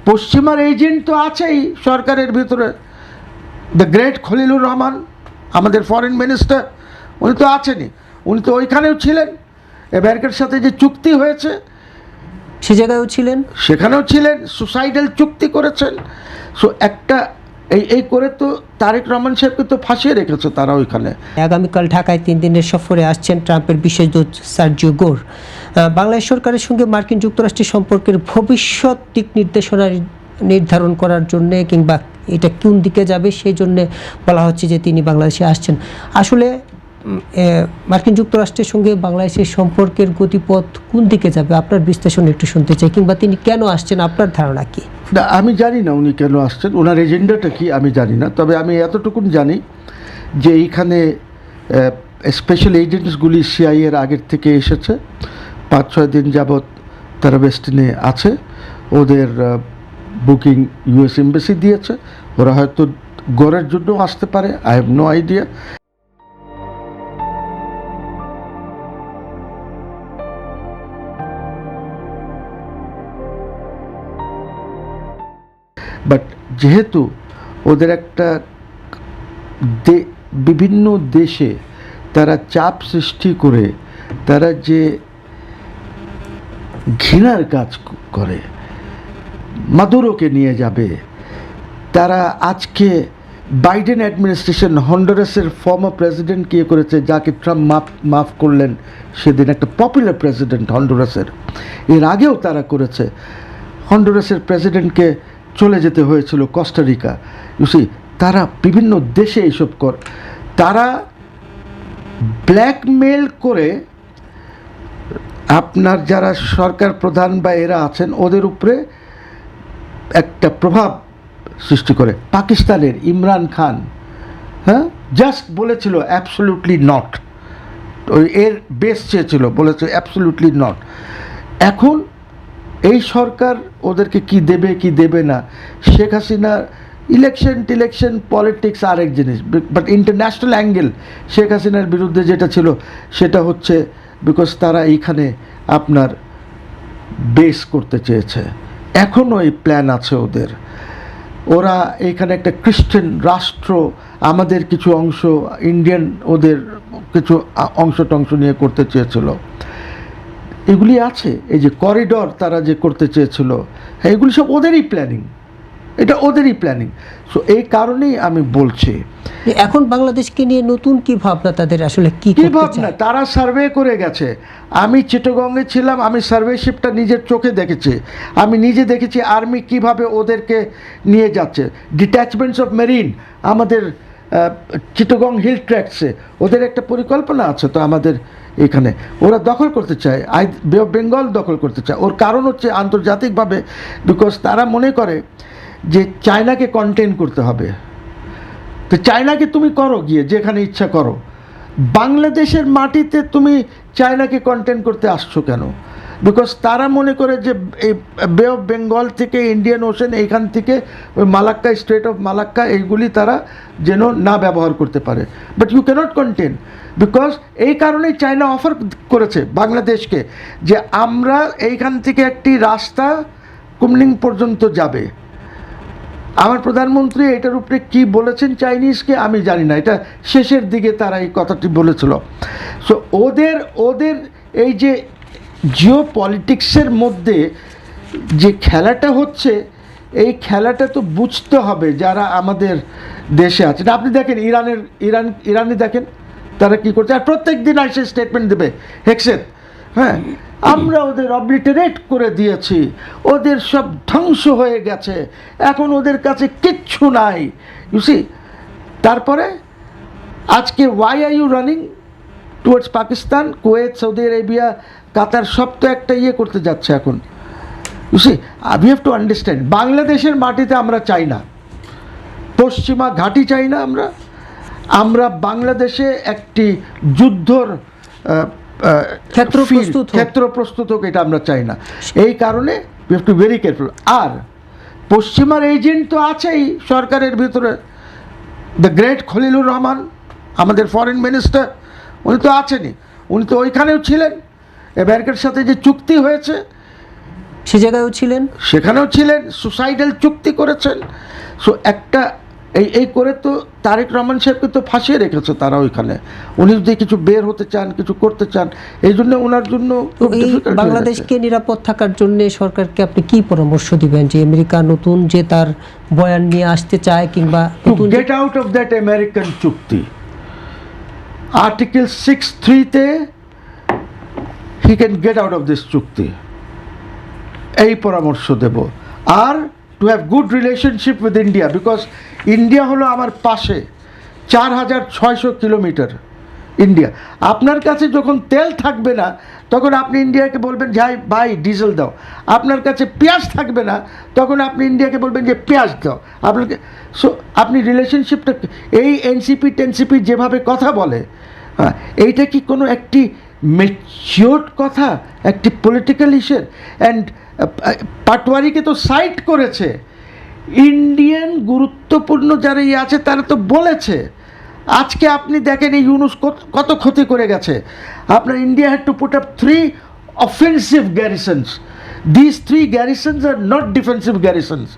পশ্চিমার agent তো আছেই সরকারের ভিতরে। দ্য গ্রেট খলিলুর রহমান, আমাদের ফরেন মিনিস্টার, উনি তো আছেনই, উনি তো ওইখানেও ছিলেন। আমেরিকার সাথে যে চুক্তি হয়েছে সে জায়গায়ও ছিলেন, সেখানেও ছিলেন, সুসাইডাল চুক্তি করেছেন। সো একটা এই করে তো তারেক রহমান সাহেবকে তো ফাঁসিয়ে রেখেছে তারা ওইখানে। আগামীকাল ঢাকায় 3 দিনের সফরে আসছেন ট্রাম্পের বিশেষ দূত সার্জিও গোর। বাংলাদেশ সরকারের সঙ্গে মার্কিন যুক্তরাষ্ট্রের সম্পর্কের ভবিষ্যৎ দিক নির্দেশনা নির্ধারণ করার জন্য কিংবা এটা কোন দিকে যাবে সেই জন্য বলা হচ্ছে যে তিনি বাংলাদেশে আসছেন। আসলে মার্কিন যুক্তরাষ্ট্রের সঙ্গে বাংলাদেশের সম্পর্কের গতিপথ কোন দিকে যাবে আপনার বিশ্লেষণ একটু শুনতে চাই, কিংবা তিনি কেন আসছেন, আপনার ধারণা কি? না, আমি জানি না উনি কেন আসছেন, ওনার এজেন্ডাটা কি আমি জানি না। তবে আমি এতটুকুন জানি যে এইখানে স্পেশাল এজেন্টসগুলি সিআইএর আগের থেকে এসেছে, 5-6 দিন যাবৎ তারা ওয়েস্টিনে আছে। ওদের বুকিং ইউএস এমবাসি দিয়েছে। ওরা হয়তো গড়ের জন্য আসতে পারে, I have no idea. But যেহেতু ওদের একটা বিভিন্ন দেশে তারা চাপ সৃষ্টি করে তারা যে ঘৃণার কাজ করে, মাদুরোকে নিয়ে যাবে তারা। আজকে বাইডেন অ্যাডমিনিস্ট্রেশন হন্ডুরাসের ফর্মার প্রেসিডেন্ট কে করেছে, যাকে ট্রাম্প মাফ করলেন সেদিন, একটা পপুলার প্রেসিডেন্ট হন্ডুরাসের। এর আগেও তারা করেছে, হন্ডুরাসের প্রেসিডেন্টকে চলে যেতে হয়েছিল কস্টারিকা। ইউসি, তারা বিভিন্ন দেশে এইসব তারা ব্ল্যাকমেল করে আপনার যারা সরকার প্রধান বা এরা আছেন ওদের উপরে একটা প্রভাব সৃষ্টি করে। পাকিস্তানের ইমরান খান জাস্ট বলেছিল অ্যাবসলিউটলি নট, এর বেস চেয়েছিল, বলেছে অ্যাবসলিউটলি নট। এখন এই সরকার ওদেরকে কি দেবে কি দেবে না, শেখ হাসিনা ইলেকশন পলিটিক্স আরেক জিনিস, বাট ইন্টারন্যাশনাল অ্যাঙ্গেল শেখ হাসিনার বিরুদ্ধে যেটা ছিল সেটা হচ্ছে বিকজ তারা এইখানে আপনার বেস করতে চেয়েছে। এখনও এই প্ল্যান আছে ওদের। ওরা এইখানে একটা খ্রিস্টান রাষ্ট্র, আমাদের কিছু অংশ ইন্ডিয়ান, ওদের কিছু অংশ নিয়ে করতে চেয়েছিল। এগুলি আছে, এই যে করিডর তারা যে করতে চেয়েছিল, হ্যাঁ, এগুলি সব ওদেরই প্ল্যানিং, এটা ওদেরই প্ল্যানিং। সো এই কারণেই আমি বলছি এখন বাংলাদেশকে নিয়ে নতুন কি ভাবনা তাদের, আসলে কি ভাবনা। তারা সার্ভে করে গেছে। আমি চিটাগংয়ে ছিলাম, আমি সার্ভেশিপটা নিজের চোখে দেখেছি, আমি নিজে দেখেছি আর্মি কিভাবে ওদেরকে নিয়ে যাচ্ছে। ডিট্যাচমেন্টস অফ মেরিন আমাদের চিটাগং হিল ট্র্যাক্টসে ওদের একটা পরিকল্পনা আছে তো আমাদের এখানে। ওরা দখল করতে চায়, বে অফ বেঙ্গল দখল করতে চায়। ওর কারণ হচ্ছে আন্তর্জাতিকভাবে, বিকজ তারা মনে করে যে চায়নাকে কন্টেন করতে হবে। তো চায়নাকে তুমি করো গিয়ে যেখানে ইচ্ছা করো, বাংলাদেশের মাটিতে তুমি চায়নাকে কন্টেন করতে আসছো কেন? বিকজ তারা মনে করে যে এই বে অফ বেঙ্গল থেকে ইন্ডিয়ান ওশেন, এইখান থেকে ওই মালাক্কা, স্ট্রেট অফ মালাক্কা, এইগুলি তারা যেন না ব্যবহার করতে পারে। But you cannot contain, because এই কারণেই চায়না অফার করেছে বাংলাদেশকে যে আমরা এইখান থেকে একটি রাস্তা কুমলিং পর্যন্ত যাবে। আমার প্রধানমন্ত্রী এটার উপরে কি বলেছেন চাইনিজকে আমি জানি না, এটা শেষের দিকে তারা এই কথাটি বলেছিল। সো ওদের এই যে জিও পলিটিক্সের মধ্যে যে খেলাটা হচ্ছে, এই খেলাটা তো বুঝতে হবে যারা আমাদের দেশে আছেন। আপনি দেখেন ইরানে দেখেন তারা কি করছে, আর প্রত্যেক দিন এসে স্টেটমেন্ট দেবে হেক্সেত, হ্যাঁ, আমরা ওদের অবলিটারেট করে দিয়েছি, ওদের সব ধ্বংস হয়ে গেছে, এখন ওদের কাছে কিচ্ছু নাই। ইউসি, তারপরে আজকে why are you running towards Pakistan, Kuwait, Saudi Arabia, Qatar, সব তো একটা করতে যাচ্ছে এখন। You see, we have to understand, বাংলাদেশের মাটিতে আমরা চাই না, পশ্চিমা ঘাঁটি চাই না। আমরা বাংলাদেশে একটি যুদ্ধর ক্ষেত্র প্রস্তুত হোক, এটা আমরা চাই না। এই কারণে we have to very careful. আর পশ্চিমার এজেন্ট তো আছেই সরকারের ভিতরে। দ্য গ্রেট খলিলুর রহমান, আমাদের ফরেন মিনিস্টার, উনি তো আছেনই, উনি তো ওইখানেও ছিলেন। আমেরিকার সাথে যে চুক্তি হয়েছে সে জায়গায়ও ছিলেন। সেখানেও ছিলেন, সুসাইডাল চুক্তি করেছেন। সো একটা এই করে তো তারেক রহমান সাহেবকে তো ফাঁসিয়ে রেখেছে তারা ওইখানে। উনি যদি কিছু বের হতে চান, কিছু করতে চান, এই জন্য ওনার জন্য তো এই বাংলাদেশকে নিরাপদ থাকার জন্য সরকারকে আপনি কি পরামর্শ দিবেন, যে আমেরিকা নতুন যে তার বয়ান নিয়ে আসতে চায়, কিংবা নতুন get out of that American চুক্তি, আর্টিকেল 6(3)তে he can get out of this চুক্তি, এই পরামর্শ দেব। আর to have good relationship with India, because India হলো আমার পাশে 4600 কিলোমিটার ইন্ডিয়া। আপনার কাছে যখন তেল থাকবে না তখন আপনি ইন্ডিয়াকে বলবেন যে ভাই ডিজেল দাও। আপনার কাছে পেঁয়াজ থাকবে না তখন আপনি ইন্ডিয়াকে বলবেন যে পেঁয়াজ দাও। আপনাকে সো আপনি রিলেশনশিপটা, এই এনসিপি যেভাবে কথা বলে, হ্যাঁ, এইটা কি কোনো একটি ম্যাচিওরড কথা, একটি পলিটিক্যাল ইস্যু? অ্যান্ড পাটওয়ারিকে তো সাইট করেছে, ইন্ডিয়ান গুরুত্বপূর্ণ যারা আছে তারা তো বলেছে। আজকে আপনি দেখেন এই ইউনুস কত ক্ষতি করে গেছে। আপনার India had to put up 3 offensive garrisons. This 3 garrisons are not defensive গ্যারিসনস।